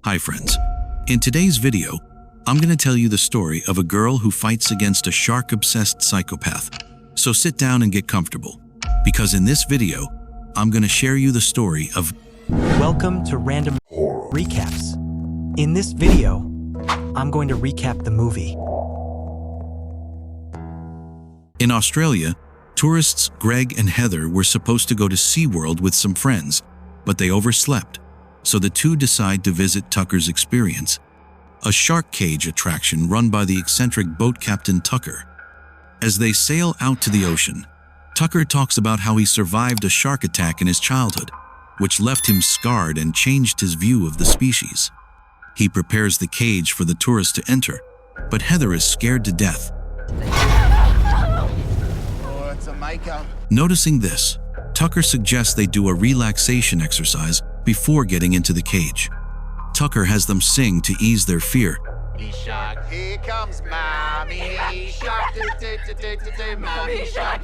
Hi friends, in today's video, I'm going to tell you the story of a girl who fights against a shark-obsessed psychopath. So sit down and get comfortable, because in this video, I'm going to share you the story of... Welcome to Random Recaps. In this video, I'm going to recap the movie. In Australia, tourists Greg and Heather were supposed to go to SeaWorld with some friends, but they overslept, so the two decide to visit Tucker's Experience, a shark cage attraction run by the eccentric boat captain Tucker. As they sail out to the ocean, Tucker talks about how he survived a shark attack in his childhood, which left him scarred and changed his view of the species. He prepares the cage for the tourists to enter, but Heather is scared to death. Oh, it's a makeup. Noticing this, Tucker suggests they do a relaxation exercise before getting into the cage. Tucker has them sing to ease their fear. Shark, here comes mommy shark, mommy shark,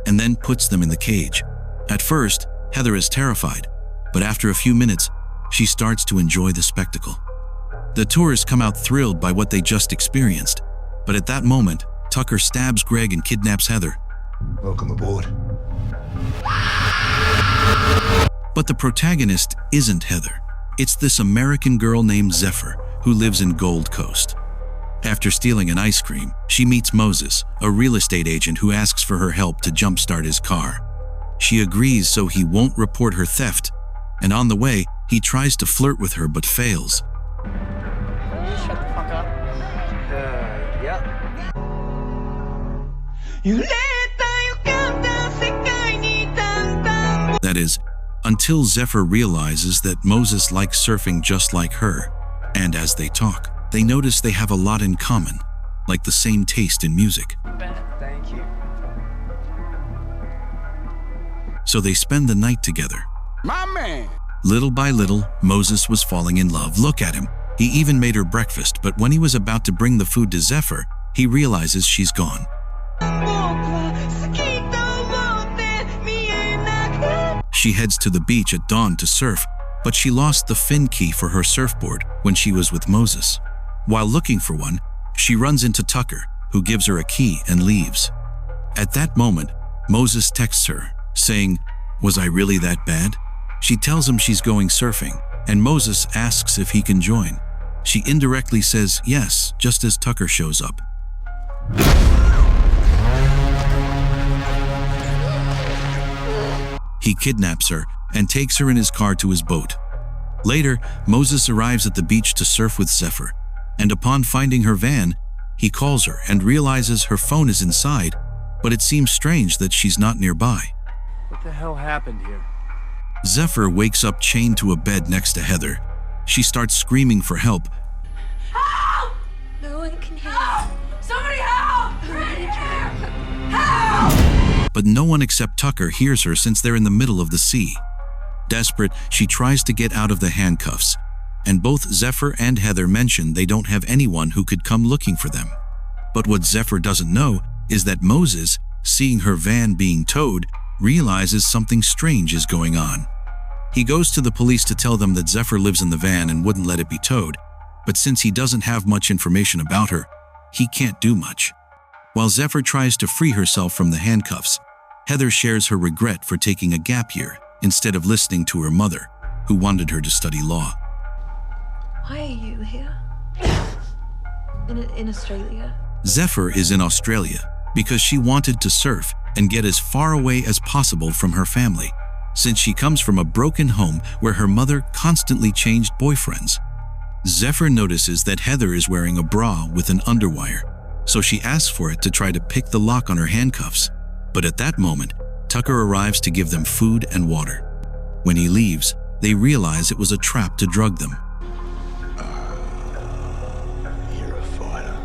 And then puts them in the cage. At first, Heather is terrified, but after a few minutes, she starts to enjoy the spectacle. The tourists come out thrilled by what they just experienced, but at that moment, Tucker stabs Greg and kidnaps Heather. Welcome aboard. But the protagonist isn't Heather. It's this American girl named Zephyr, who lives in Gold Coast. After stealing an ice cream, she meets Moses, a real estate agent who asks for her help to jumpstart his car. She agrees so he won't report her theft, and on the way, he tries to flirt with her but fails. Shut the fuck up. Yeah. That is, until Zephyr realizes that Moses likes surfing just like her, and as they talk, they notice they have a lot in common, like the same taste in music. Thank you. So they spend the night together. My man. Little by little, Moses was falling in love. Look at him. He even made her breakfast, but when he was about to bring the food to Zephyr, he realizes she's gone. She heads to the beach at dawn to surf, but she lost the fin key for her surfboard when she was with Moses. While looking for one, she runs into Tucker, who gives her a key and leaves. At that moment, Moses texts her, saying, "Was I really that bad?" She tells him she's going surfing, and Moses asks if he can join. She indirectly says yes, just as Tucker shows up. He kidnaps her and takes her in his car to his boat. Later, Moses arrives at the beach to surf with Zephyr, and upon finding her van, he calls her and realizes her phone is inside, but it seems strange that she's not nearby. What the hell happened here? Zephyr wakes up chained to a bed next to Heather. She starts screaming for help. Help! No one can hear. Help! Somebody help! Help! But no one except Tucker hears her since they're in the middle of the sea. Desperate, she tries to get out of the handcuffs, and both Zephyr and Heather mention they don't have anyone who could come looking for them. But what Zephyr doesn't know is that Moses, seeing her van being towed, realizes something strange is going on. He goes to the police to tell them that Zephyr lives in the van and wouldn't let it be towed, but since he doesn't have much information about her, he can't do much. While Zephyr tries to free herself from the handcuffs, Heather shares her regret for taking a gap year instead of listening to her mother, who wanted her to study law. Why are you here? In Australia? Zephyr is in Australia because she wanted to surf and get as far away as possible from her family, since she comes from a broken home where her mother constantly changed boyfriends. Zephyr notices that Heather is wearing a bra with an underwire, so she asks for it to try to pick the lock on her handcuffs. But at that moment, Tucker arrives to give them food and water. When he leaves, they realize it was a trap to drug them. You're a fighter.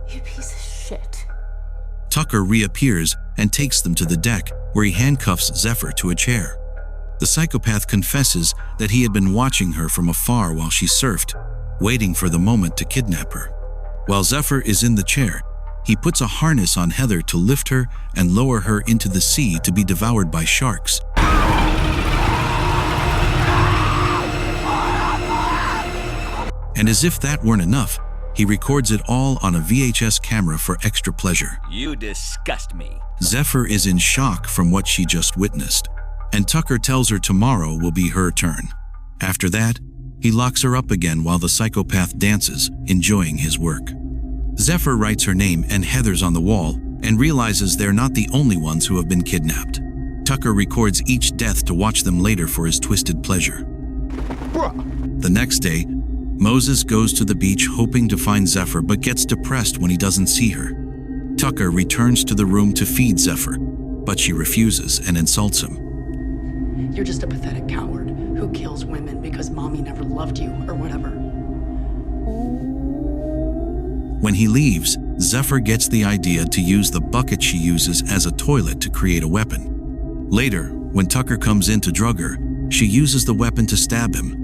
You piece of shit. Tucker reappears and takes them to the deck, where he handcuffs Zephyr to a chair. The psychopath confesses that he had been watching her from afar while she surfed, waiting for the moment to kidnap her. While Zephyr is in the chair, he puts a harness on Heather to lift her and lower her into the sea to be devoured by sharks. And as if that weren't enough, he records it all on a VHS camera for extra pleasure. You disgust me. Zephyr is in shock from what she just witnessed, and Tucker tells her tomorrow will be her turn. After that, he locks her up again while the psychopath dances, enjoying his work. Zephyr writes her name and Heather's on the wall and realizes they're not the only ones who have been kidnapped. Tucker records each death to watch them later for his twisted pleasure. The next day, Moses goes to the beach hoping to find Zephyr but gets depressed when he doesn't see her. Tucker returns to the room to feed Zephyr, but she refuses and insults him. You're just a pathetic coward who kills women because mommy never loved you or whatever. When he leaves, Zephyr gets the idea to use the bucket she uses as a toilet to create a weapon. Later, when Tucker comes in to drug her, she uses the weapon to stab him.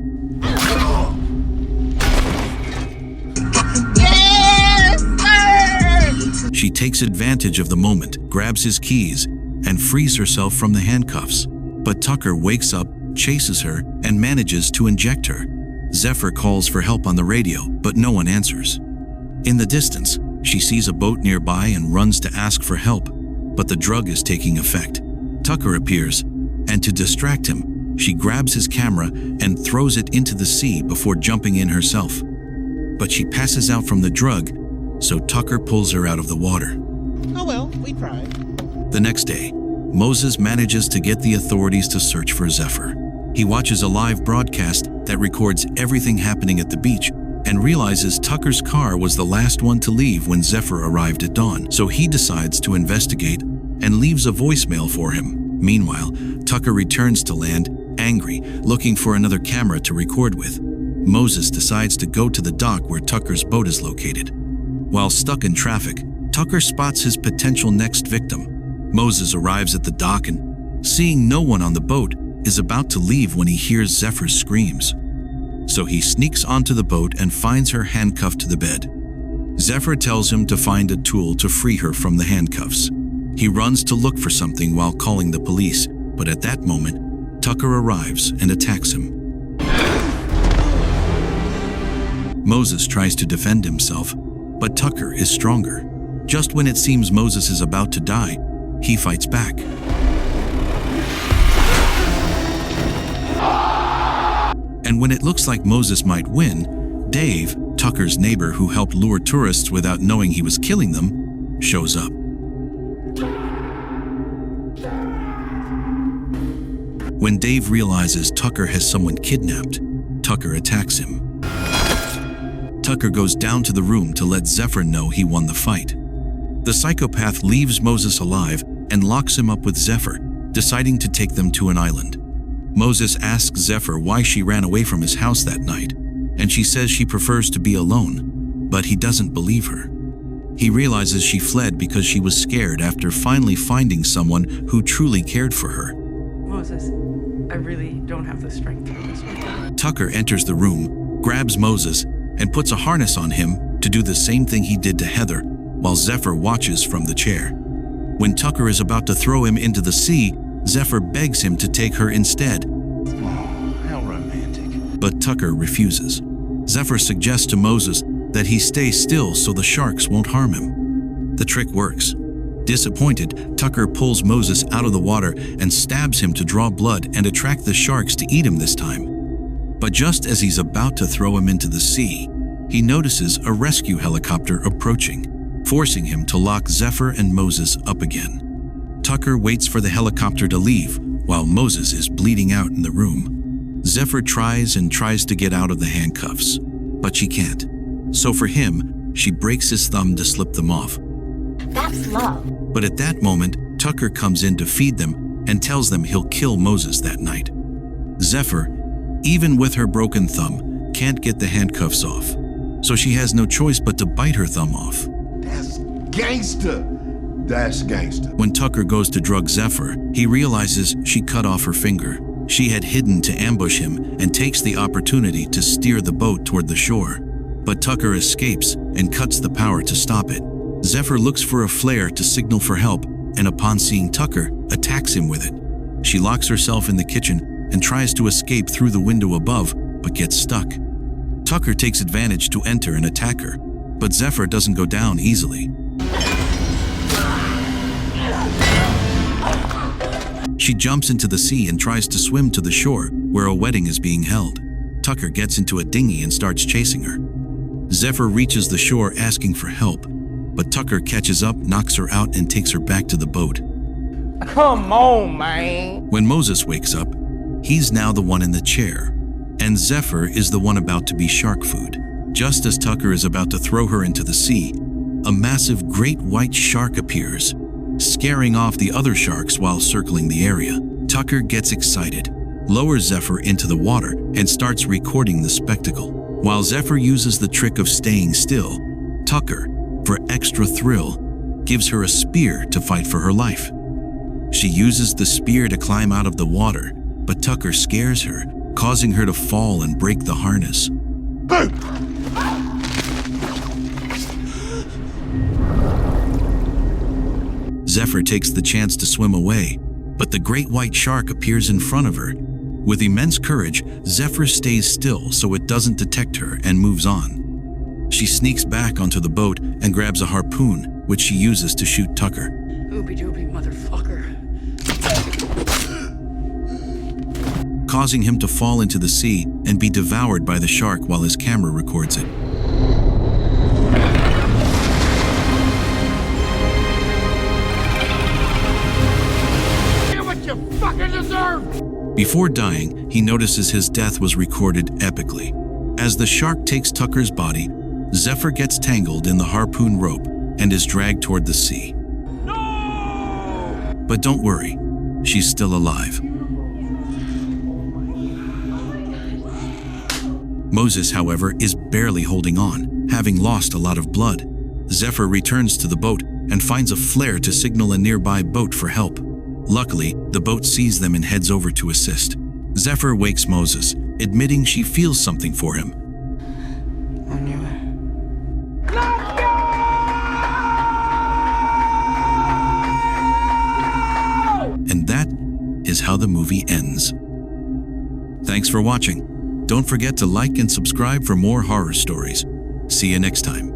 She takes advantage of the moment, grabs his keys, and frees herself from the handcuffs. But Tucker wakes up, chases her, and manages to inject her. Zephyr calls for help on the radio, but no one answers. In the distance, she sees a boat nearby and runs to ask for help, but the drug is taking effect. Tucker appears, and to distract him, she grabs his camera and throws it into the sea before jumping in herself. But she passes out from the drug, so Tucker pulls her out of the water. Oh well, we tried. The next day, Moses manages to get the authorities to search for Zephyr. He watches a live broadcast that records everything happening at the beach and realizes Tucker's car was the last one to leave when Zephyr arrived at dawn. So he decides to investigate and leaves a voicemail for him. Meanwhile, Tucker returns to land, angry, looking for another camera to record with. Moses decides to go to the dock where Tucker's boat is located. While stuck in traffic, Tucker spots his potential next victim. Moses arrives at the dock and, seeing no one on the boat, is about to leave when he hears Zephyr's screams. So he sneaks onto the boat and finds her handcuffed to the bed. Zephyr tells him to find a tool to free her from the handcuffs. He runs to look for something while calling the police, but at that moment, Tucker arrives and attacks him. Moses tries to defend himself, but Tucker is stronger. Just when it seems Moses is about to die, he fights back. And when it looks like Moses might win, Dave, Tucker's neighbor who helped lure tourists without knowing he was killing them, shows up. When Dave realizes Tucker has someone kidnapped, Tucker attacks him. Tucker goes down to the room to let Zephyr know he won the fight. The psychopath leaves Moses alive and locks him up with Zephyr, deciding to take them to an island. Moses asks Zephyr why she ran away from his house that night, and she says she prefers to be alone, but he doesn't believe her. He realizes she fled because she was scared after finally finding someone who truly cared for her. Moses, I really don't have the strength for this one. Tucker enters the room, grabs Moses, and puts a harness on him to do the same thing he did to Heather, while Zephyr watches from the chair. When Tucker is about to throw him into the sea, Zephyr begs him to take her instead. Oh, how romantic. But Tucker refuses. Zephyr suggests to Moses that he stay still so the sharks won't harm him. The trick works. Disappointed, Tucker pulls Moses out of the water and stabs him to draw blood and attract the sharks to eat him this time. But just as he's about to throw him into the sea, he notices a rescue helicopter approaching, forcing him to lock Zephyr and Moses up again. Tucker waits for the helicopter to leave while Moses is bleeding out in the room. Zephyr tries to get out of the handcuffs, but she can't. So for him, she breaks his thumb to slip them off. That's love. But at that moment, Tucker comes in to feed them and tells them he'll kill Moses that night. Zephyr, even with her broken thumb, can't get the handcuffs off, so she has no choice but to bite her thumb off. That's gangster. That's gangster. When Tucker goes to drug Zephyr, he realizes she cut off her finger. She had hidden to ambush him and takes the opportunity to steer the boat toward the shore. But Tucker escapes and cuts the power to stop it. Zephyr looks for a flare to signal for help, and upon seeing Tucker, attacks him with it. She locks herself in the kitchen and tries to escape through the window above, but gets stuck. Tucker takes advantage to enter and attack her, but Zephyr doesn't go down easily. She jumps into the sea and tries to swim to the shore where a wedding is being held. Tucker gets into a dinghy and starts chasing her. Zephyr reaches the shore asking for help, but Tucker catches up, knocks her out, and takes her back to the boat. Come on, man. When Moses wakes up, he's now the one in the chair, and Zephyr is the one about to be shark food. Just as Tucker is about to throw her into the sea, a massive great white shark appears, scaring off the other sharks while circling the area. Tucker gets excited, lowers Zephyr into the water, and starts recording the spectacle. While Zephyr uses the trick of staying still, Tucker, for extra thrill, gives her a spear to fight for her life. She uses the spear to climb out of the water, but Tucker scares her, causing her to fall and break the harness. Zephyr takes the chance to swim away, but the great white shark appears in front of her. With immense courage, Zephyr stays still so it doesn't detect her and moves on. She sneaks back onto the boat and grabs a harpoon, which she uses to shoot Tucker. Ooby-dooby, motherfucker. Causing him to fall into the sea and be devoured by the shark while his camera records it. Get what you fucking deserve! Before dying, he notices his death was recorded epically. As the shark takes Tucker's body, Zephyr gets tangled in the harpoon rope and is dragged toward the sea. No! But don't worry, she's still alive. Moses, however, is barely holding on, having lost a lot of blood. Zephyr returns to the boat and finds a flare to signal a nearby boat for help. Luckily, the boat sees them and heads over to assist. Zephyr wakes Moses, admitting she feels something for him. I knew it. And that is how the movie ends. Thanks for watching. Don't forget to like and subscribe for more horror stories. See you next time.